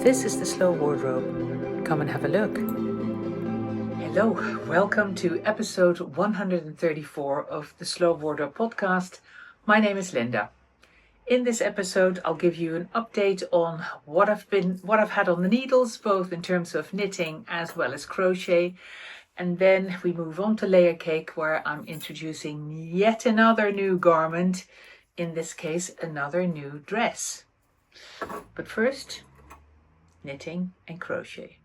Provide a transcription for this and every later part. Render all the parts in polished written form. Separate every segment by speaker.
Speaker 1: This is the Slow Wardrobe. Come and have a look. Hello, welcome to episode 134 of the Slow Wardrobe podcast. My name is Linda. In this episode, I'll give you an update on what I've had on the needles, both in terms of knitting as well as crochet. And then we move on to Layercake, where I'm introducing yet another new garment, in this case, another new dress. But first, knitting and crochet.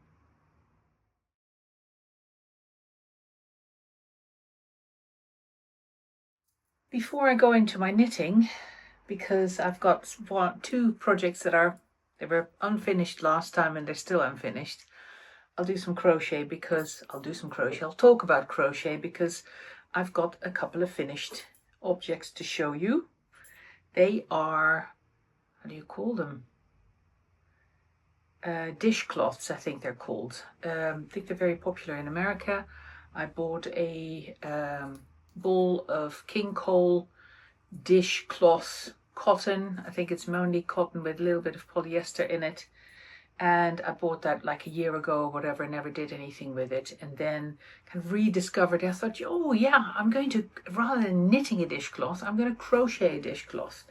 Speaker 1: Before I go into my knitting, because I've got two projects they were unfinished last time and they're still unfinished, I'll do some crochet I'll talk about crochet because I've got a couple of finished objects to show you. They are, how do you call them? Dishcloths, I think they're called. I think they're very popular in America. I bought a ball of king cole dishcloth cotton. I think it's mainly cotton with a little bit of polyester in it. And I bought that like a year ago or whatever, never did anything with it. And then kind of rediscovered it. I thought, oh yeah, I'm going to, rather than knitting a dishcloth, I'm going to crochet a dishcloth.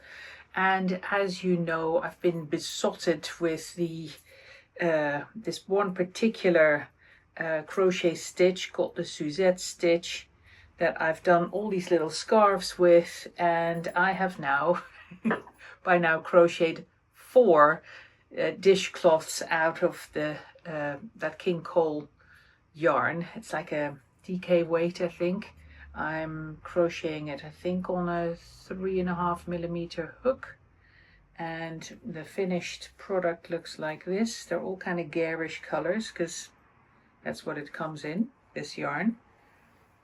Speaker 1: And as you know, I've been besotted with this one particular crochet stitch called the Suzette stitch that I've done all these little scarves with, and I have now by now crocheted 4 dishcloths out of the that king cole yarn. It's like a DK weight, I think. I'm crocheting it, I think, on a 3.5mm hook. And the finished product looks like this. They're all kind of garish colors because that's what it comes in, this yarn.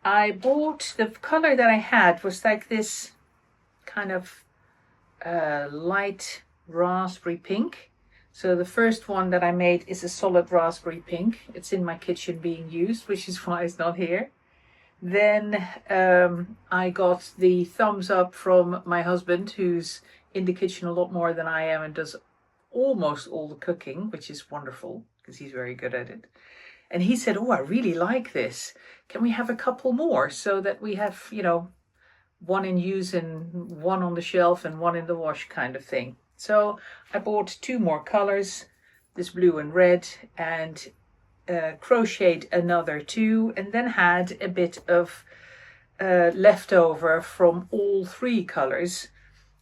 Speaker 1: I bought, the color that I had was like this kind of light raspberry pink. So the first one that I made is a solid raspberry pink. It's in my kitchen being used, which is why it's not here. Then I got the thumbs up from my husband, who's in the kitchen a lot more than I am and does almost all the cooking, which is wonderful because he's very good at it. And he said, oh, I really like this. Can we have a couple more so that we have, one in use and one on the shelf and one in the wash kind of thing. So I bought 2 more colors, this blue and red, and crocheted another 2, and then had a bit of leftover from all 3 colors.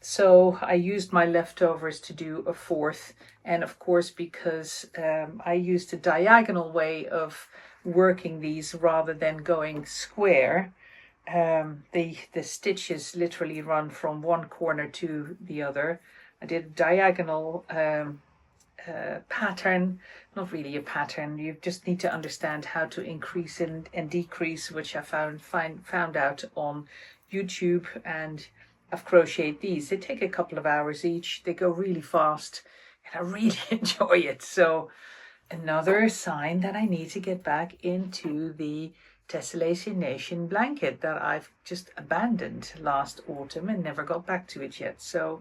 Speaker 1: So I used my leftovers to do a 4th, and of course because I used a diagonal way of working these rather than going square, the stitches literally run from one corner to the other. I did a diagonal pattern, not really a pattern, you just need to understand how to increase and decrease, which I found out on YouTube, and I've crocheted these. They take a couple of hours each. They go really fast and I really enjoy it. So another sign that I need to get back into the Tessellation Nation blanket that I've just abandoned last autumn and never got back to it yet. So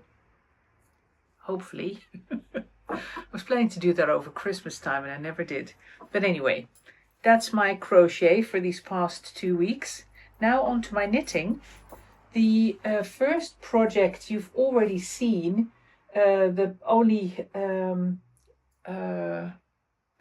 Speaker 1: hopefully, I was planning to do that over Christmas time and I never did. But anyway, that's my crochet for these past 2 weeks. Now on to my knitting. The first project you've already seen, the only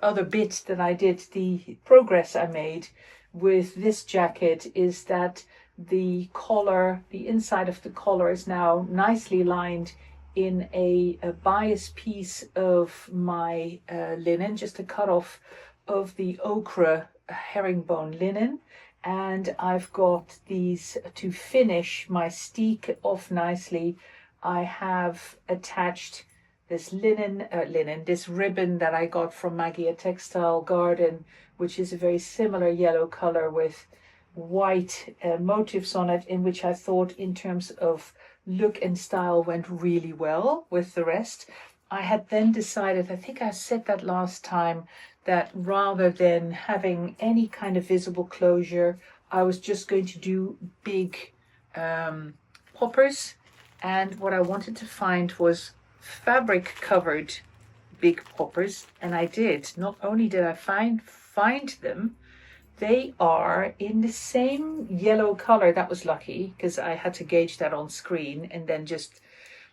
Speaker 1: other bit that I did, the progress I made with this jacket, is that the collar, the inside of the collar is now nicely lined in a bias piece of my linen, just a cut off of the ochre herringbone linen. And I've got these to finish my steek off nicely. I have attached this this ribbon that I got from Maggie at Textile Garden, which is a very similar yellow color with white motifs on it, in which I thought in terms of look and style went really well with the rest. I had then decided, I think I said that last time, that rather than having any kind of visible closure, I was just going to do big poppers. And what I wanted to find was fabric covered big poppers, and I did. Not only did I find them, they are in the same yellow color. That was lucky because I had to gauge that on screen and then just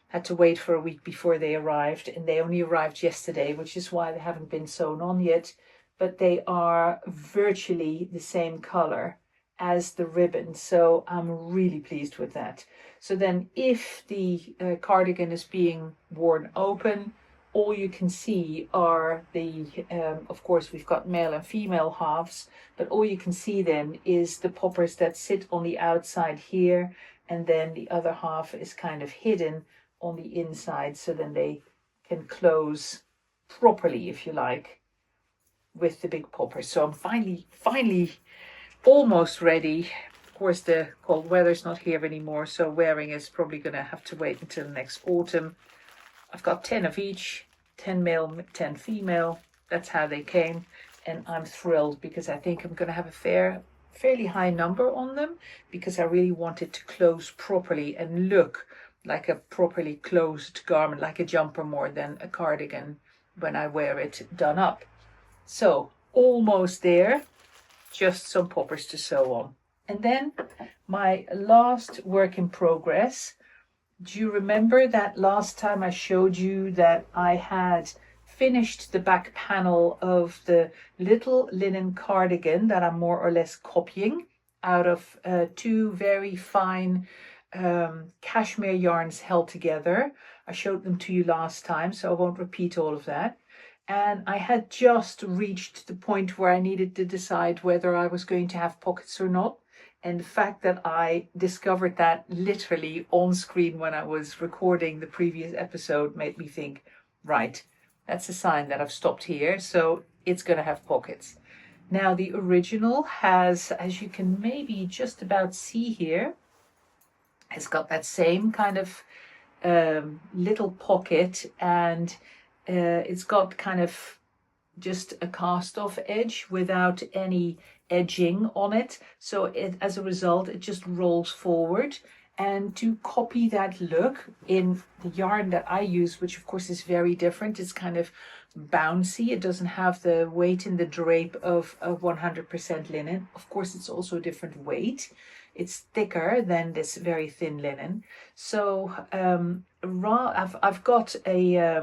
Speaker 1: had to wait for a week before they arrived, and they only arrived yesterday, which is why they haven't been sewn on yet. But they are virtually the same color as the ribbon, so I'm really pleased with that. So then if the cardigan is being worn open, all you can see are the, of course we've got male and female halves, but all you can see then is the poppers that sit on the outside here, and then the other half is kind of hidden on the inside, so then they can close properly, if you like, with the big popper. So I'm finally almost ready. Of course the cold weather's not here anymore, so wearing is probably gonna have to wait until next autumn. I've got 10 of each, 10 male, 10 female. That's how they came, and I'm thrilled because I think I'm gonna have a fairly high number on them, because I really want it to close properly and look like a properly closed garment, like a jumper more than a cardigan when I wear it done up. So almost there, just some poppers to sew on. And then my last work in progress. Do you remember that last time I showed you that I had finished the back panel of the little linen cardigan that I'm more or less copying out of two very fine cashmere yarns held together? I showed them to you last time, so I won't repeat all of that. And I had just reached the point where I needed to decide whether I was going to have pockets or not. And the fact that I discovered that literally on screen when I was recording the previous episode made me think, right, that's a sign that I've stopped here, so it's going to have pockets. Now the original has, as you can maybe just about see here, has got that same kind of little pocket, and it's got kind of just a cast off edge without any edging on it, so as a result it just rolls forward. And to copy that look in the yarn that I use, which of course is very different, it's kind of bouncy, it doesn't have the weight in the drape of a 100% linen. Of course it's also a different weight, it's thicker than this very thin linen. So I've got a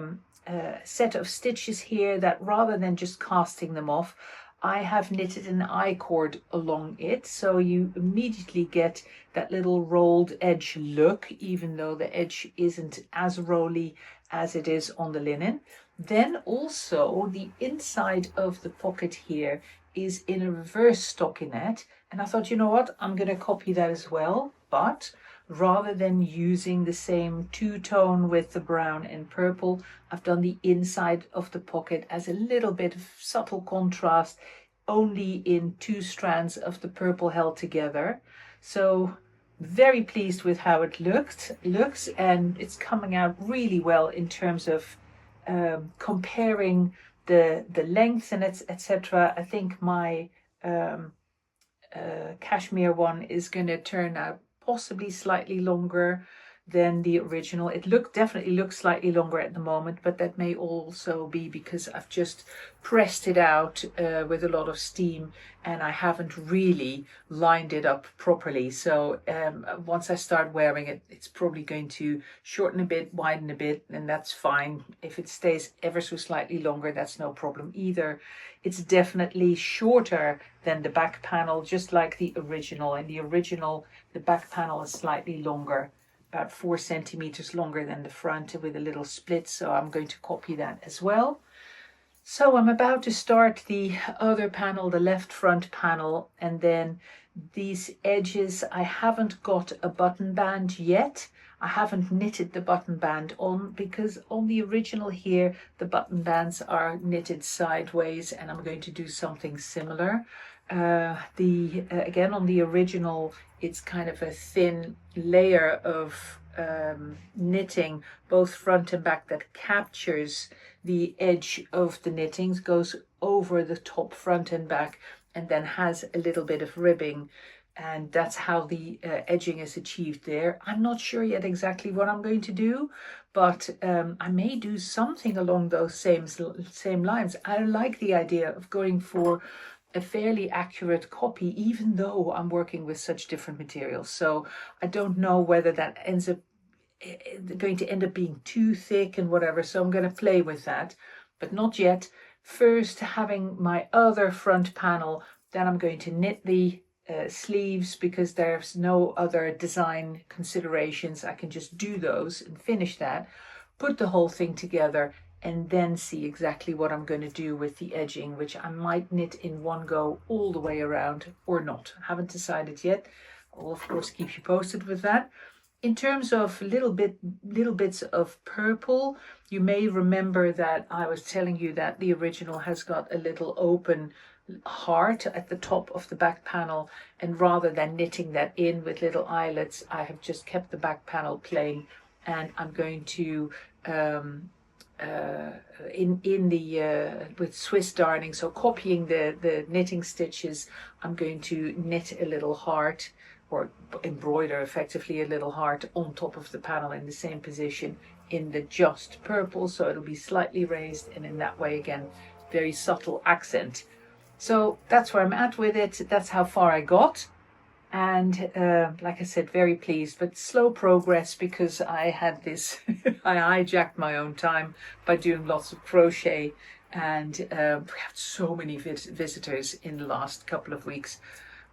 Speaker 1: set of stitches here that rather than just casting them off, I have knitted an I-cord along it, so you immediately get that little rolled edge look, even though the edge isn't as rolly as it is on the linen. Then also the inside of the pocket here is in a reverse stockinette, and I thought, you know what, I'm going to copy that as well, but rather than using the same two-tone with the brown and purple, I've done the inside of the pocket as a little bit of subtle contrast, only in two strands of the purple held together. So very pleased with how it looks, and it's coming out really well in terms of comparing the lengths and etc. I think my cashmere one is going to turn out possibly slightly longer than the original. It definitely looks slightly longer at the moment, but that may also be because I've just pressed it out with a lot of steam, and I haven't really lined it up properly. So once I start wearing it, it's probably going to shorten a bit, widen a bit, and that's fine. If it stays ever so slightly longer, that's no problem either. It's definitely shorter than the back panel, just like the original. In the original, the back panel is slightly longer, about 4 centimeters longer than the front, with a little split, so I'm going to copy that as well. So I'm about to start the other panel, the left front panel, and then these edges, I haven't got a button band yet. I haven't knitted the button band on, because on the original here the button bands are knitted sideways, and I'm going to do something similar. Again, on the original, it's kind of a thin layer of knitting, both front and back, that captures the edge of the knittings, goes over the top front and back, and then has a little bit of ribbing, and that's how the edging is achieved there. I'm not sure yet exactly what I'm going to do, but I may do something along those same lines. I like the idea of going for a fairly accurate copy, even though I'm working with such different materials. So I don't know whether that ends up going to end up being too thick and whatever. So I'm going to play with that, but not yet. First, having my other front panel, then I'm going to knit the sleeves, because there's no other design considerations. I can just do those and finish that, put the whole thing together, and then see exactly what I'm going to do with the edging, which I might knit in one go all the way around or not. I haven't decided yet. I'll of course keep you posted with that. In terms of little bits of purple, you may remember that I was telling you that the original has got a little open heart at the top of the back panel, and rather than knitting that in with little eyelets, I have just kept the back panel plain, and I'm going to with Swiss darning, so copying the knitting stitches, I'm going to knit a little heart, or embroider effectively a little heart on top of the panel in the same position in the just purple, so it'll be slightly raised, and in that way again very subtle accent. So that's where I'm at with it. That's how far I got, and like I said, very pleased, but slow progress, because I had this I hijacked my own time by doing lots of crochet, and we had so many visitors in the last couple of weeks.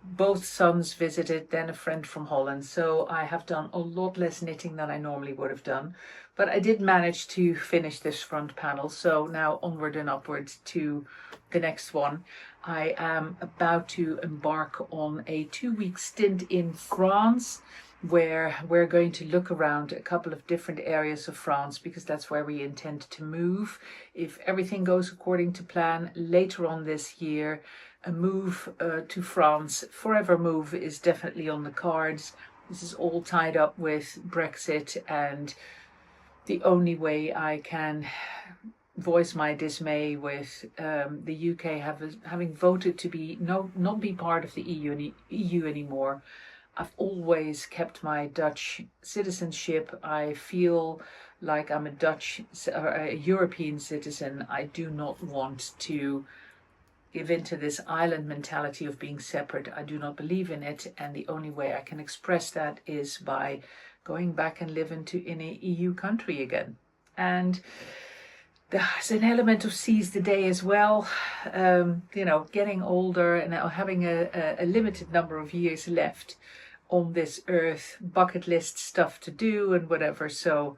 Speaker 1: Both sons visited, then a friend from Holland, so I have done a lot less knitting than I normally would have done, but I did manage to finish this front panel. So now onward and upwards to the next one. I am about to embark on a 2-week stint in France, where we're going to look around a couple of different areas of France, because that's where we intend to move. If everything goes according to plan, later on this year, a move to France, forever move, is definitely on the cards. This is all tied up with Brexit, and the only way I can voice my dismay with the UK having voted to not be part of the EU anymore. I've always kept my Dutch citizenship. I feel like I'm a European citizen. I do not want to give into this island mentality of being separate. I do not believe in it, and the only way I can express that is by going back and living in a EU country again. And there's an element of seize the day as well. Getting older and having a limited number of years left on this earth, bucket list stuff to do and whatever. So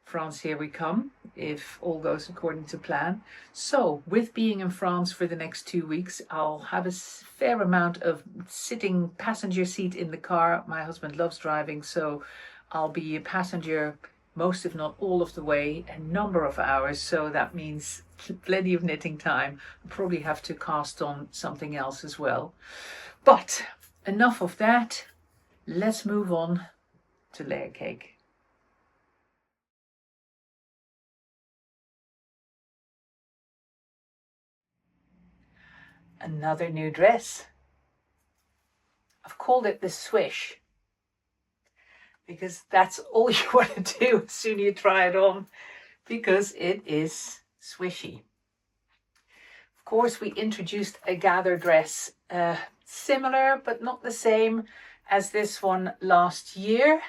Speaker 1: France, here we come, if all goes according to plan. So with being in France for the next 2 weeks, I'll have a fair amount of sitting passenger seat in the car. My husband loves driving, so I'll be a passenger most, if not all of the way, a number of hours. So that means plenty of knitting time. I'll probably have to cast on something else as well. But enough of that. Let's move on to Layercake. Another new dress. I've called it the Swish, because that's all you want to do as soon as you try it on, because it is swishy. Of course, we introduced a gather dress, similar but not the same as this one last year,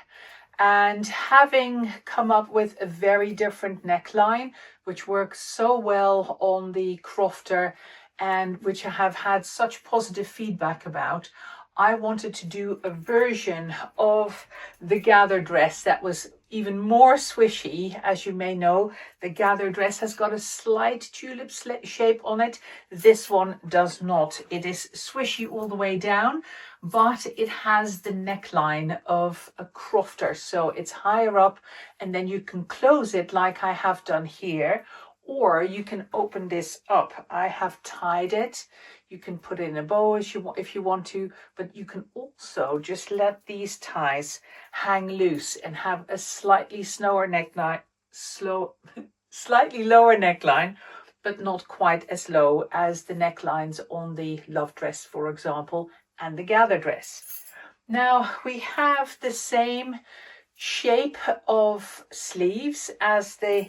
Speaker 1: and having come up with a very different neckline, which works so well on the crofter and which I have had such positive feedback about, I wanted to do a version of the gather dress that was even more swishy. As you may know, the gather dress has got a slight tulip shape on it. This one does not. It is swishy all the way down, but it has the neckline of a crofter. So it's higher up, and then you can close it like I have done here, or you can open this up. I have tied it. You can put it in a bow if you want to, but you can also just let these ties hang loose and have a slightly lower neckline, but not quite as low as the necklines on the love dress, for example, and the gather dress. Now we have the same shape of sleeves as the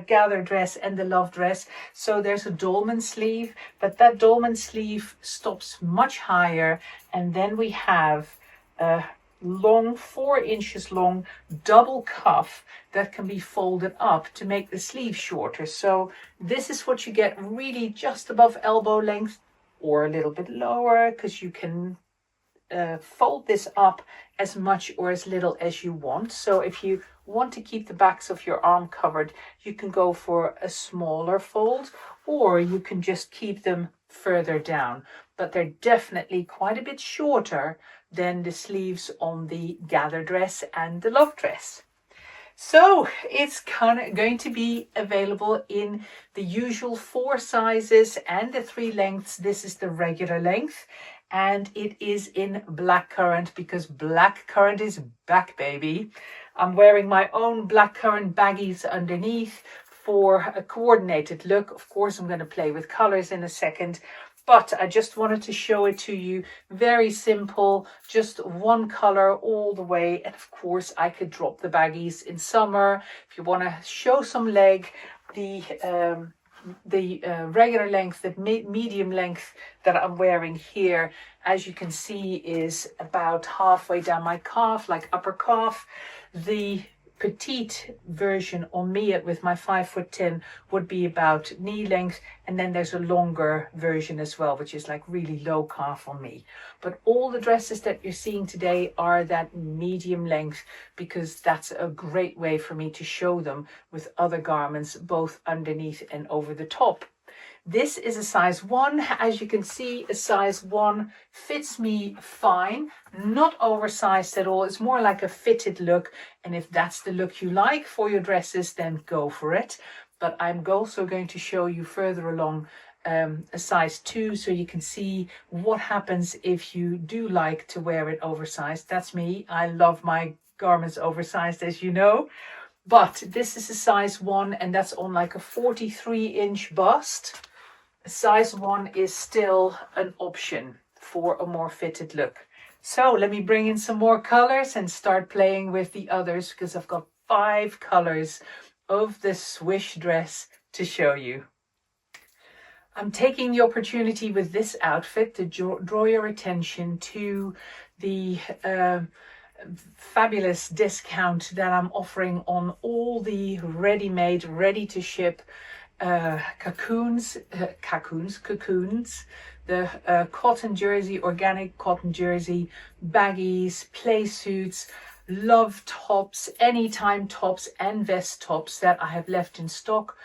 Speaker 1: gather dress and the love dress. So there's a dolman sleeve, but that dolman sleeve stops much higher, and then we have a long 4 inches long double cuff that can be folded up to make the sleeve shorter. So this is what you get really just above elbow length, or a little bit lower, because you can fold this up as much or as little as you want. So if you want to keep the backs of your arm covered, you can go for a smaller fold, or you can just keep them further down. But they're definitely quite a bit shorter than the sleeves on the gather dress and the love dress. So it's going to be available in the usual 4 sizes and the 3 lengths. This is the regular length, and it is in blackcurrant, because blackcurrant is back, baby. I'm wearing my own blackcurrant baggies underneath for a coordinated look. Of course, I'm going to play with colors in a second, but I just wanted to show it to you. Very simple, just one color all the way. And of course, I could drop the baggies in summer. If you want to show some leg, the regular length, the medium length that I'm wearing here, as you can see, is about halfway down my calf, like upper calf. The petite version on me with my 5'10" would be about knee length, and then there's a longer version as well, which is like really low calf on me. But all the dresses that you're seeing today are that medium length, because that's a great way for me to show them with other garments, both underneath and over the top. This is a size 1. As you can see, a size 1 fits me fine, not oversized at all. It's more like a fitted look. And if that's the look you like for your dresses, then go for it. But I'm also going to show you further along a size 2, so you can see what happens if you do like to wear it oversized. That's me. I love my garments oversized, as you know. But this is a size 1, and that's on like a 43-inch bust. Size 1 is still an option for a more fitted look. So let me bring in some more colors and start playing with the others, because I've got 5 colors of the Swish dress to show you. I'm taking the opportunity with this outfit to draw your attention to the fabulous discount that I'm offering on all the ready-made, ready-to-ship cocoons, the cotton jersey, organic cotton jersey, baggies, play suits, love tops, anytime tops and vest tops that I have left in stock.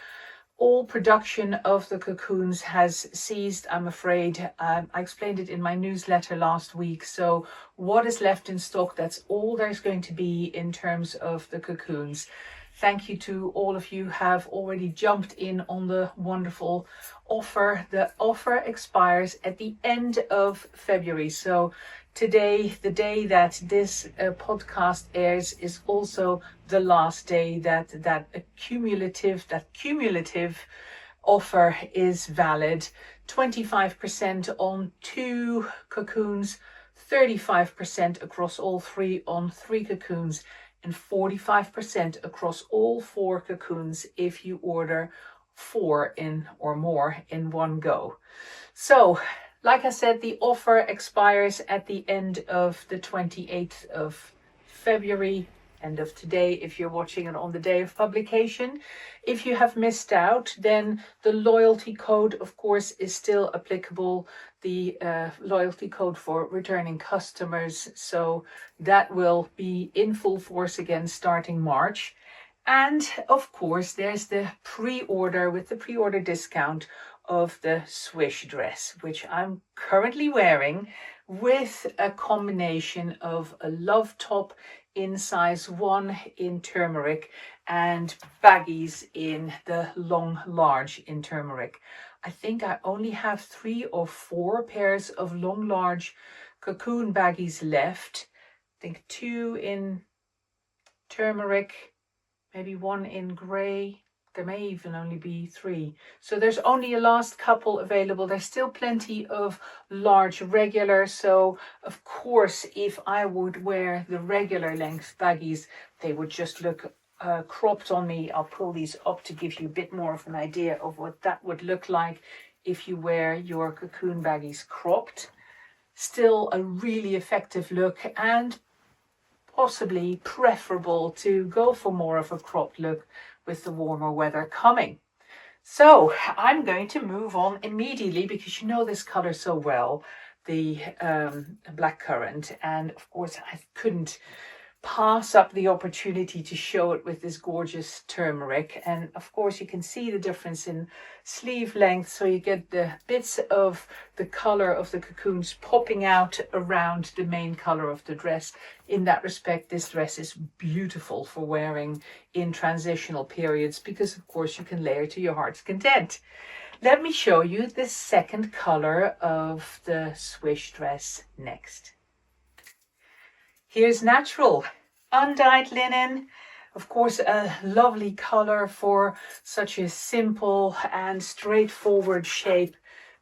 Speaker 1: All production of the cocoons has ceased, I'm afraid. I explained it in my newsletter last week. So what is left in stock, that's all there's going to be in terms of the cocoons. Thank you to all of you who have already jumped in on the wonderful offer. The offer expires at the end of February. So today, the day that this podcast airs, is also the last day that cumulative offer is valid. 25% on 2 cocoons, 35% across all 3 on 3 cocoons, and 45% across all 4 cocoons if you order 4 in or more in one go. So, like I said, the offer expires at the end of the 28th of February, end of today, if you're watching it on the day of publication. If you have missed out, then the loyalty code, of course, is still applicable. The loyalty code for returning customers. So that will be in full force again starting March. And of course, there's the pre-order with the pre-order discount of the Swish dress, which I'm currently wearing with a combination of a love top in size 1 in turmeric and baggies in the long large in turmeric. I think I only have 3 or 4 pairs of long large cocoon baggies left. I think 2 in turmeric, maybe 1 in grey, there may even only be 3. So there's only a last couple available. There's still plenty of large regular. So of course, if I would wear the regular length baggies, they would just look cropped on me. I'll pull these up to give you a bit more of an idea of what that would look like if you wear your cocoon baggies cropped. Still a really effective look, and possibly preferable to go for more of a cropped look with the warmer weather coming. So I'm going to move on immediately, because you know this color so well, the blackcurrant, and of course I couldn't pass up the opportunity to show it with this gorgeous turmeric. And of course you can see the difference in sleeve length, so you get the bits of the color of the cocoons popping out around the main color of the dress. In that respect, this dress is beautiful for wearing in transitional periods, because of course you can layer to your heart's content. Let me show you the second color of the Swish dress next. Here's natural, undyed linen. Of course, a lovely color for such a simple and straightforward shape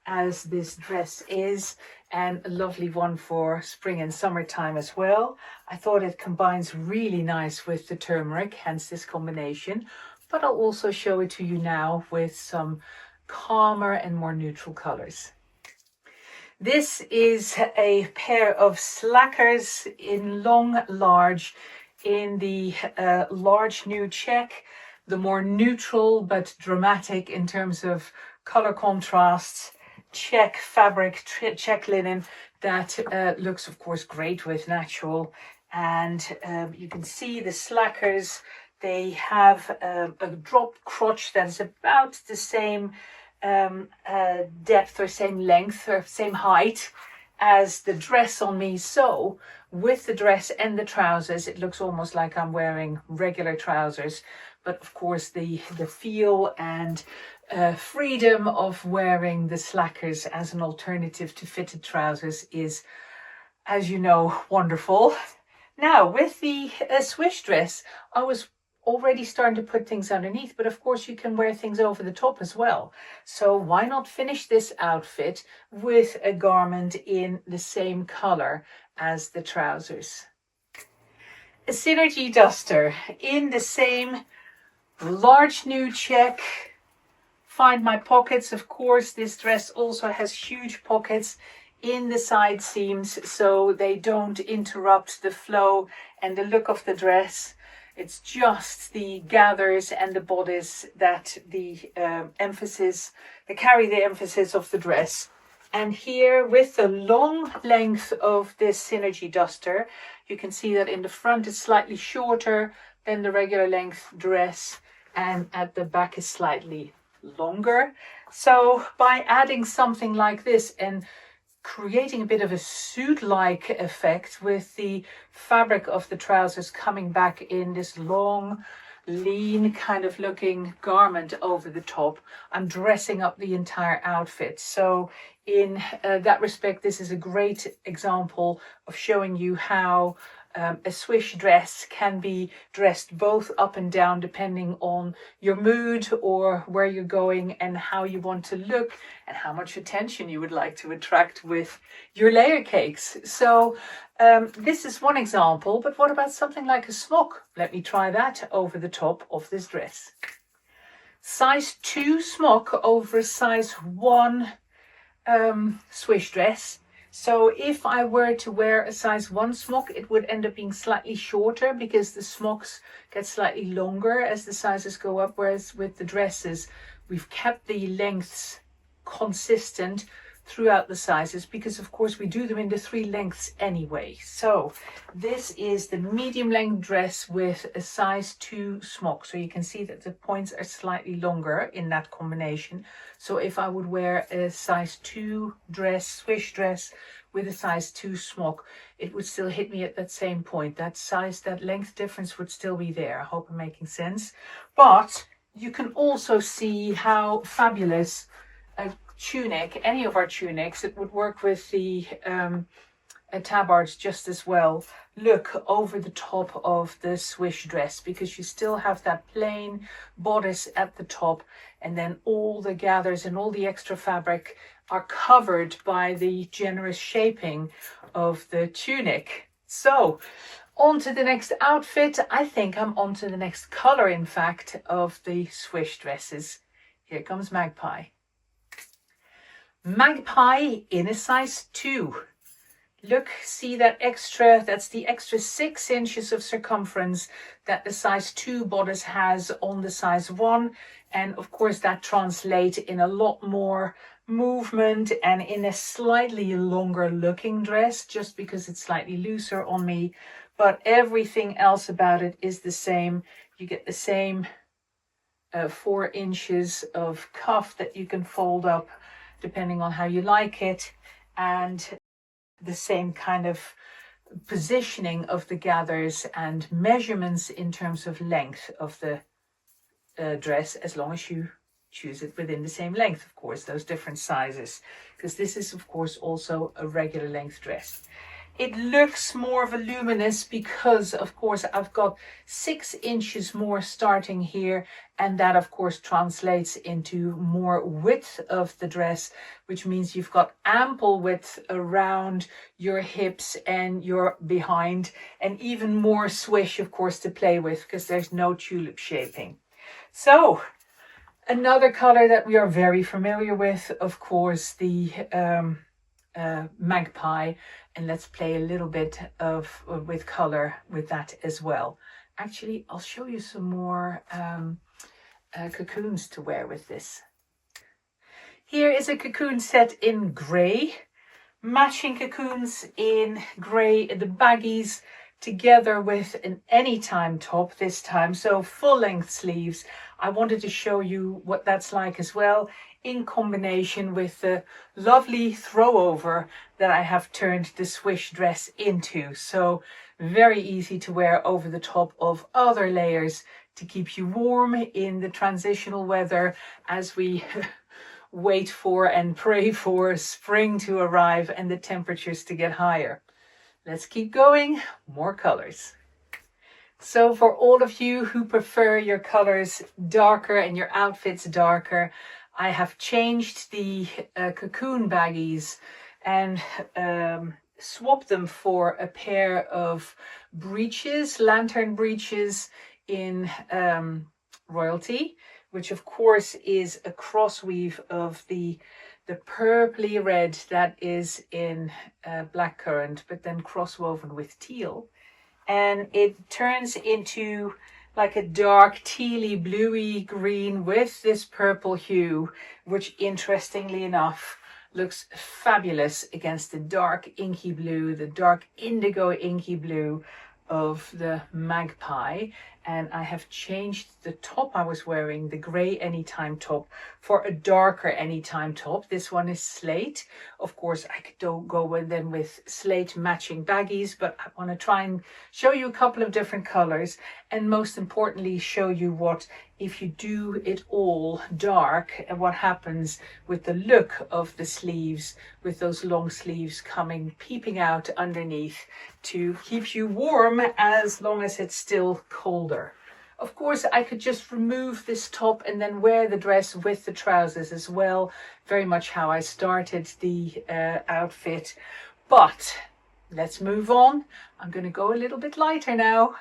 Speaker 1: as this dress is, and a lovely one for spring and summertime as well. I thought it combines really nice with the turmeric, hence this combination, but I'll also show it to you now with some calmer and more neutral colors. This is a pair of slackers in long large in the large new check, the more neutral but dramatic in terms of color contrasts check fabric, check linen that looks of course great with natural. And you can see the slackers, they have a drop crotch that is about the same depth or same length or same height as the dress on me. So with the dress and the trousers, it looks almost like I'm wearing regular trousers, but of course the feel and freedom of wearing the slackers as an alternative to fitted trousers is, as you know, wonderful. Now with the Swish dress, I was already starting to put things underneath, but of course you can wear things over the top as well. So why not finish this outfit with a garment in the same color as the trousers? A synergy duster in the same large new check. Find my pockets. Of course, this dress also has huge pockets in the side seams, so they don't interrupt the flow and the look of the dress. It's just the gathers and the bodice that carry the emphasis of the dress. And here with the long length of this synergy duster, you can see that in the front it's slightly shorter than the regular length dress, and at the back is slightly longer. So by adding something like this and creating a bit of a suit-like effect with the fabric of the trousers coming back in this long, lean kind of looking garment over the top, I'm dressing up the entire outfit. So in that respect, this is a great example of showing you how a Swish dress can be dressed both up and down depending on your mood or where you're going and how you want to look and how much attention you would like to attract with your layer cakes. So this is one example, but what about something like a smock? Let me try that over the top of this dress. Size 2 smock over a size 1 Swish dress. So if I were to wear a size 1 smock, it would end up being slightly shorter because the smocks get slightly longer as the sizes go up, whereas with the dresses, we've kept the lengths consistent throughout the sizes because of course we do them into 3 lengths anyway. So this is the medium length dress with a size 2 smock. So you can see that the points are slightly longer in that combination. So if I would wear a size 2 dress, Swish dress with a size 2 smock, it would still hit me at that same point. That size, that length difference would still be there. I hope I'm making sense. But you can also see how fabulous a tunic, any of our tunics, it would work with the tabards just as well look over the top of the Swish dress, because you still have that plain bodice at the top, and then all the gathers and all the extra fabric are covered by the generous shaping of the tunic. So on to the next outfit. I think I'm on to the next color, in fact, of the Swish dresses. Here comes Magpie. Magpie in a size 2. Look, see that extra, that's the extra 6 inches of circumference that the size 2 bodice has on the size 1. And of course that translates in a lot more movement and in a slightly longer looking dress, just because it's slightly looser on me. But everything else about it is the same. You get the same 4 inches of cuff that you can fold up depending on how you like it, and the same kind of positioning of the gathers and measurements in terms of length of the dress, as long as you choose it within the same length, of course, those different sizes, because this is of course also a regular length dress. It looks more voluminous because of course I've got 6 inches more starting here, and that of course translates into more width of the dress, which means you've got ample width around your hips and your behind, and even more swish of course to play with, because there's no tulip shaping. So another color that we are very familiar with, of course, the Magpie, and let's play a little bit with color with that as well. Actually, I'll show you some more cocoons to wear with this. Here is a cocoon set in grey, matching cocoons in grey, the baggies together with an anytime top this time, so full length sleeves. I wanted to show you what that's like as well, in combination with the lovely throw over that I have turned the Swish dress into. So very easy to wear over the top of other layers to keep you warm in the transitional weather as we wait for and pray for spring to arrive and the temperatures to get higher. Let's keep going, more colors. So for all of you who prefer your colors darker and your outfits darker, I have changed the cocoon baggies and swapped them for a pair of breeches, lantern breeches in Royalty, which of course is a cross weave of the purpley red that is in blackcurrant, but then cross woven with teal. And it turns into like a dark tealy bluey green with this purple hue, which interestingly enough looks fabulous against the dark inky blue, the dark indigo inky blue of the Magpie. And I have changed the top I was wearing, the grey anytime top, for a darker anytime top. This one is slate. Of course, I could go with them with slate matching baggies, but I want to try and show you a couple of different colors, and most importantly show you what, if you do it all dark, and what happens with the look of the sleeves, with those long sleeves coming, peeping out underneath to keep you warm as long as it's still colder. Of course, I could just remove this top and then wear the dress with the trousers as well. Very much how I started the outfit. But let's move on. I'm going to go a little bit lighter now.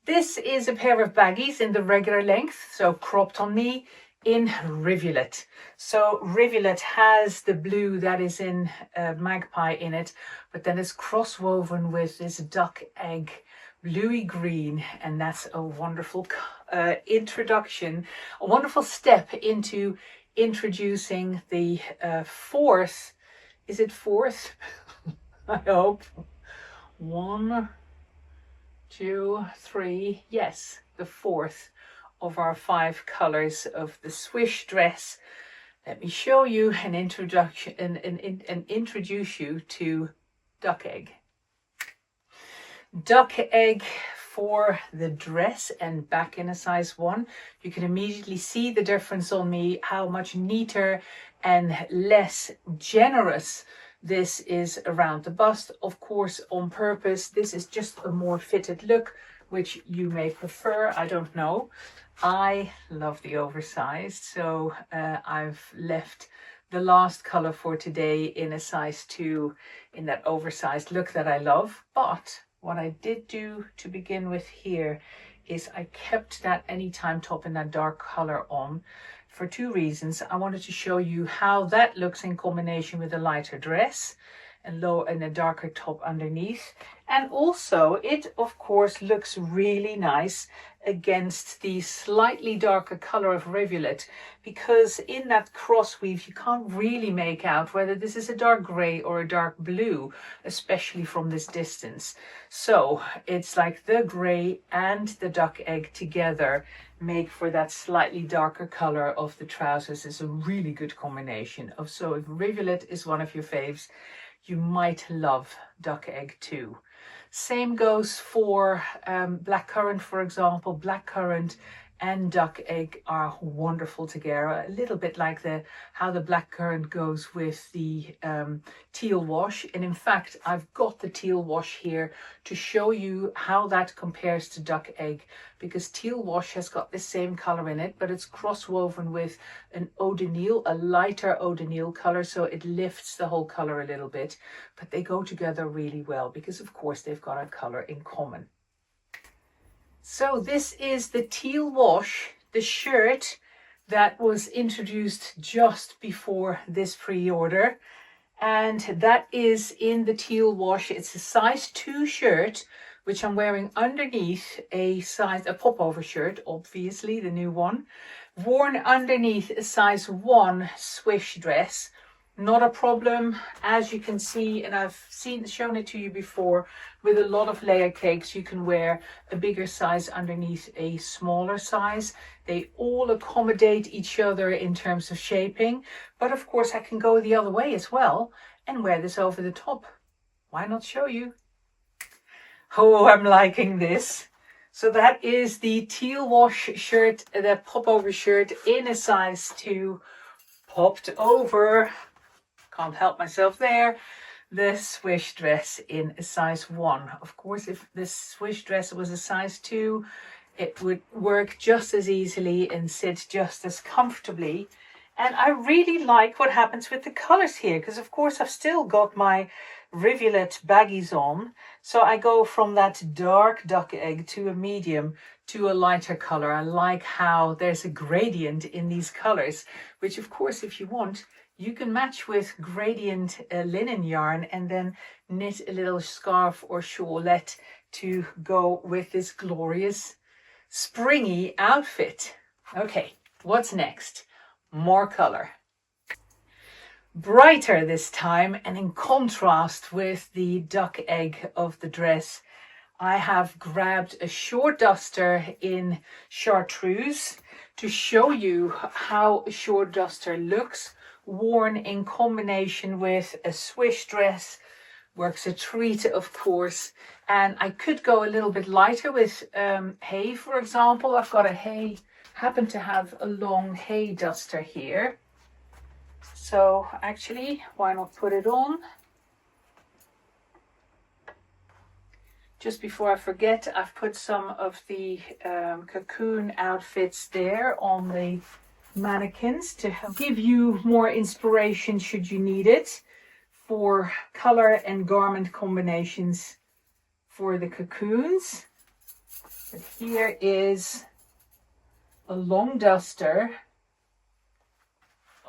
Speaker 1: This is a pair of baggies in the regular length, so cropped on me, in Rivulet. So Rivulet has the blue that is in Magpie in it, but then it's cross woven with this duck egg bluey green, and that's a wonderful introduction, a wonderful step into introducing the fourth, is it fourth? I hope. 1, 2, 3, yes, the fourth of our 5 colors of the Swish dress. Let me show you an introduction and introduce you to duck egg. Duck egg for the dress and back in a size 1. You can immediately see the difference on me, how much neater and less generous This is around the bust, of course, on purpose. This is just a more fitted look, which you may prefer, I don't know. I love the oversized, so I've left the last color for today in a size 2 in that oversized look that I love. But what I did do to begin with here is I kept that anytime top in that dark color on for 2 reasons. I wanted to show you how that looks in combination with a lighter dress and a darker top underneath. And also it of course looks really nice against the slightly darker color of Rivulet, because in that cross weave you can't really make out whether this is a dark gray or a dark blue, especially from this distance. So it's like the gray and the duck egg together make for that slightly darker color of the trousers. Is a really good combination of. So if Rivulet is one of your faves, you might love duck egg too. Same goes for blackcurrant, for example. Blackcurrant and duck egg are wonderful together, a little bit like how the blackcurrant goes with the teal wash. And in fact, I've got the teal wash here to show you how that compares to duck egg, because teal wash has got the same color in it, but it's cross woven with an eau de Nil, a lighter eau de Nil color, so it lifts the whole color a little bit. But they go together really well because of course they've got a color in common. So this is the teal wash, the shirt that was introduced just before this pre-order, and that is in the teal wash. It's a size 2 shirt, which I'm wearing underneath a popover shirt, obviously the new one, worn underneath a size 1 Swish dress. Not a problem, as you can see, and I've shown it to you before, with a lot of layer cakes you can wear a bigger size underneath a smaller size. They all accommodate each other in terms of shaping, but of course I can go the other way as well and wear this over the top. Why not show you? Oh, I'm liking this. So that is the teal wash shirt, the popover shirt in a size 2, popped over. Can't help myself there. The Swish dress in a size 1. Of course, if this Swish dress was a size 2, it would work just as easily and sit just as comfortably. And I really like what happens with the colors here, because of course I've still got my Rivulet baggies on. So I go from that dark duck egg to a medium to a lighter color. I like how there's a gradient in these colors, which of course if you want, you can match with gradient linen yarn and then knit a little scarf or shawlette to go with this glorious springy outfit. Okay, what's next? More color. Brighter this time, and in contrast with the duck egg of the dress, I have grabbed a short duster in chartreuse to show you how a short duster looks worn in combination with a Swish dress. Works a treat, of course. And I could go a little bit lighter with hay, for example. I've got happen to have a long hay duster here. So actually, why not put it on? Just before I forget, I've put some of the cocoon outfits there on the mannequins to give you more inspiration should you need it for color and garment combinations for the cocoons. But here is a long duster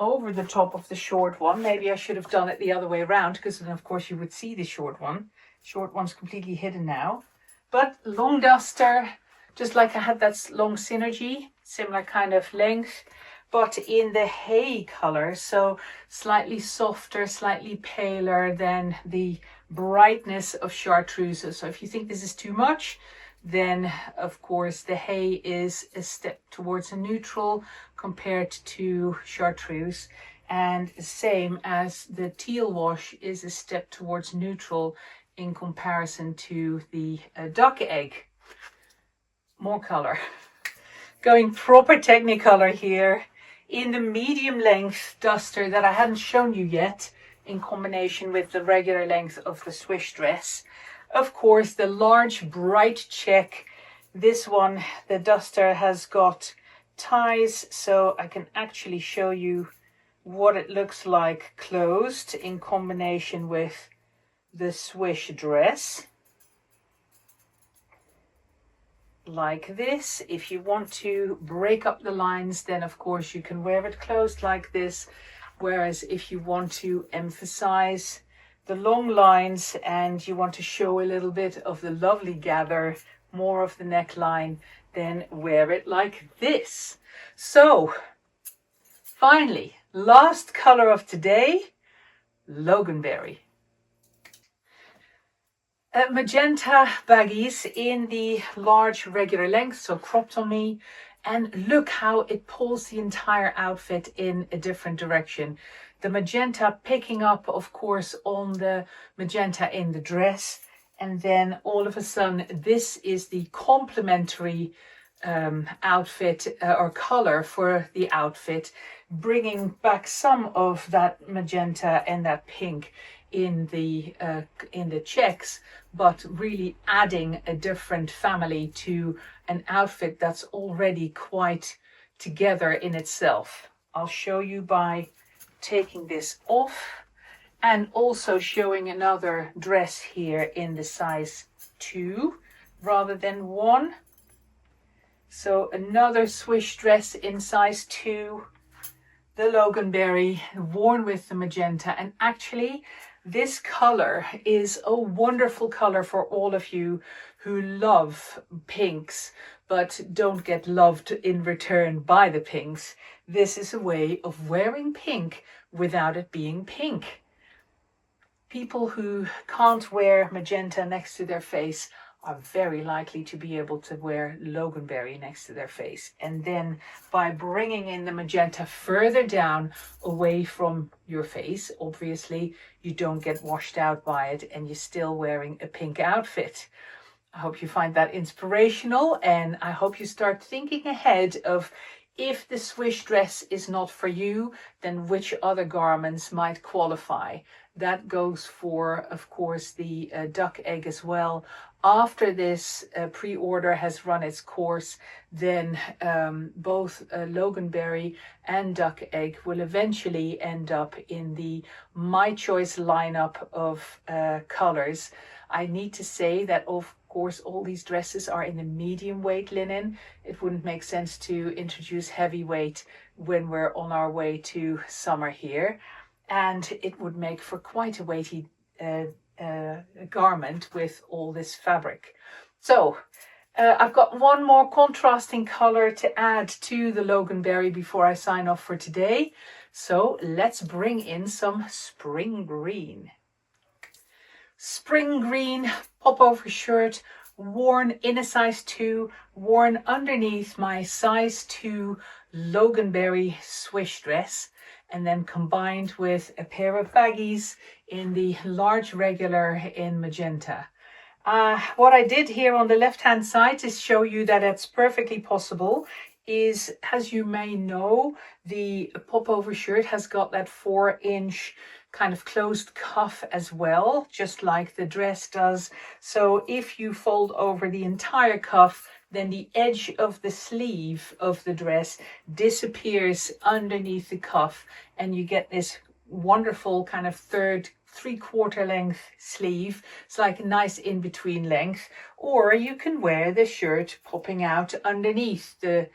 Speaker 1: over the top of the short one. Maybe I should have done it the other way around, because then of course you would see the short one. Short one's completely hidden now. But long duster, just like I had that long synergy, similar kind of length, but in the hay color, so slightly softer, slightly paler than the brightness of chartreuse. So if you think this is too much, then of course the hay is a step towards a neutral compared to chartreuse, and the same as the teal wash is a step towards neutral in comparison to the duck egg. More color. Going proper Technicolor here in the medium length duster that I hadn't shown you yet. in combination with the regular length of the Swish Dress. Of course, the large bright check. This one, the duster, has got ties, so I can actually show you what it looks like closed in combination with the Swish Dress. Like this. If you want to break up the lines, then of course you can wear it closed like this. Whereas if you want to emphasize the long lines and you want to show a little bit of the lovely gather, more of the neckline, then wear it like this. So finally, last color of today, Loganberry. Magenta baggies in the large regular length, so cropped on me, and look how it pulls the entire outfit in a different direction. The magenta picking up, of course, on the magenta in the dress, and then all of a sudden this is the complementary outfit or color for the outfit, bringing back some of that magenta and that pink in the checks, but really adding a different family to an outfit that's already quite together in itself. I'll show you by taking this off and also showing another dress here in the size 2 rather than 1. So another Swish dress in size 2, the Loganberry, worn with the magenta. And actually this color is a wonderful color for all of you who love pinks but don't get loved in return by the pinks. This is a way of wearing pink without it being pink. People who can't wear magenta next to their face are very likely to be able to wear Loganberry next to their face. And then by bringing in the magenta further down away from your face, obviously you don't get washed out by it and you're still wearing a pink outfit. I hope you find that inspirational, and I hope you start thinking ahead of, if the Swish dress is not for you, then which other garments might qualify. That goes for, of course, the duck egg as well. After this pre-order has run its course, then both Loganberry and duck egg will eventually end up in the My Choice lineup of colors. I need to say that, of course, all these dresses are in the medium weight linen. It wouldn't make sense to introduce heavyweight when we're on our way to summer here, and it would make for quite a weighty garment with all this fabric. So I've got one more contrasting color to add to the Loganberry before I sign off for today. So let's bring in some spring green. Spring green pop-over shirt, worn in a size 2, worn underneath my size 2 Loganberry Swish dress, and then combined with a pair of baggies in the large regular in magenta. What I did here on the left hand side is show you that it's perfectly possible. Is, as you may know, the pop-over shirt has got that 4-inch kind of closed cuff as well, just like the dress does. So if you fold over the entire cuff, then the edge of the sleeve of the dress disappears underneath the cuff, and you get this wonderful kind of 3/4 length sleeve. It's like a nice in-between length. Or you can wear the shirt popping out underneath the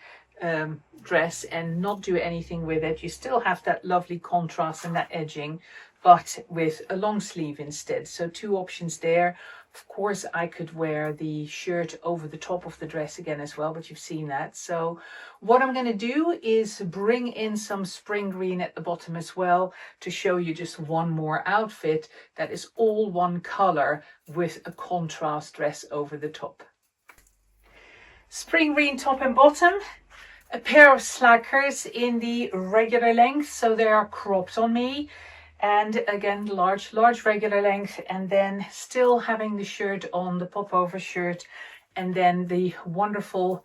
Speaker 1: dress and not do anything with it. You still have that lovely contrast and that edging, but with a long sleeve instead. So 2 options there. Of course, I could wear the shirt over the top of the dress again as well, but you've seen that. So what I'm going to do is bring in some spring green at the bottom as well to show you just one more outfit that is all one color with a contrast dress over the top. Spring green top and bottom. A pair of slackers in the regular length, so they are cropped on me. And again, large regular length, and then still having the shirt on, the pop-over shirt, and then the wonderful,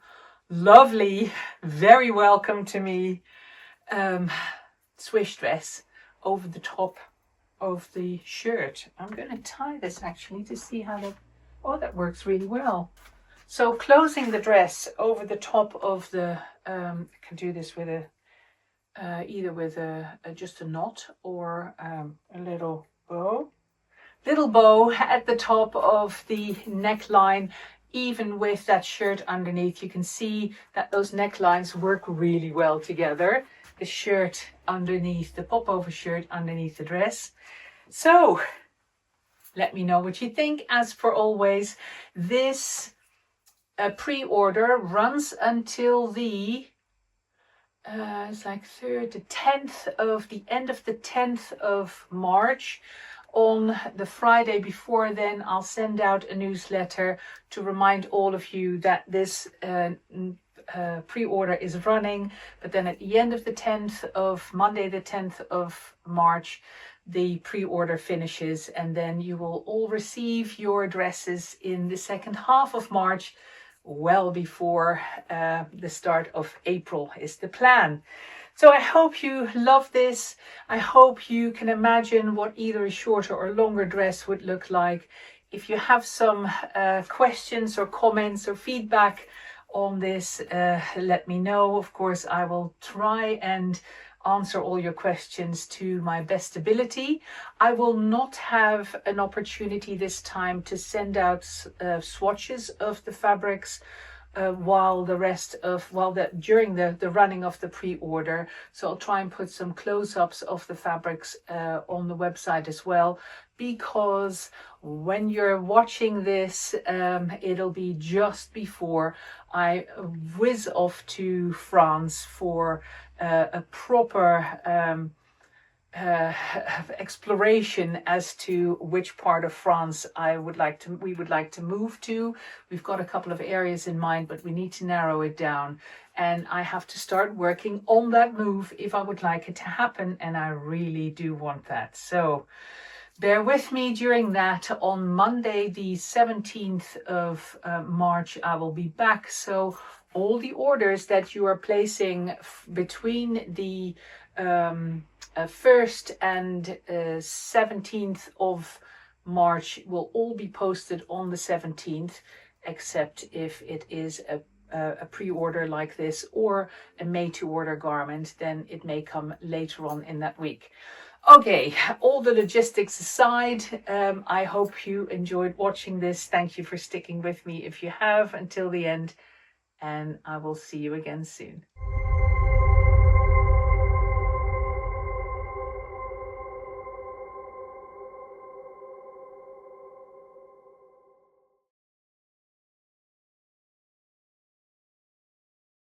Speaker 1: lovely, very welcome to me Swish dress over the top of the shirt. I'm going to tie this actually to see how that, oh, that works really well. So closing the dress over the top of the, I can do this with a, either with just a knot or a little bow. Little bow at the top of the neckline, even with that shirt underneath. You can see that those necklines work really well together. The shirt underneath, the pop-over shirt underneath the dress. So let me know what you think. As for always, this pre-order runs until the it's like the 10th of the end of the 10th of March. On the Friday before then, I'll send out a newsletter to remind all of you that this pre-order is running. But then at the end of the 10th of Monday, the 10th of March, the pre-order finishes, and then you will all receive your dresses in the second half of March, well before the start of April is the plan. So I hope you love this. I hope you can imagine what either a shorter or longer dress would look like. If you have some questions or comments or feedback on this, let me know. Of course, I will try and answer all your questions to my best ability. I will not have an opportunity this time to send out swatches of the fabrics while during the running of the pre-order. So I'll try and put some close-ups of the fabrics on the website as well, because when you're watching this, it'll be just before I whiz off to France for a proper exploration as to which part of France we would like to move to. We've got a couple of areas in mind, but we need to narrow it down, and I have to start working on that move if I would like it to happen, and I really do want that. So bear with me during that. On Monday the 17th of March I will be back, so all the orders that you are placing between the 1st and 17th of March will all be posted on the 17th, except if it is a pre-order like this or a made-to-order garment, then it may come later on in that week. Okay, all the logistics aside, I hope you enjoyed watching this. Thank you for sticking with me if you have until the end, and I will see you again soon.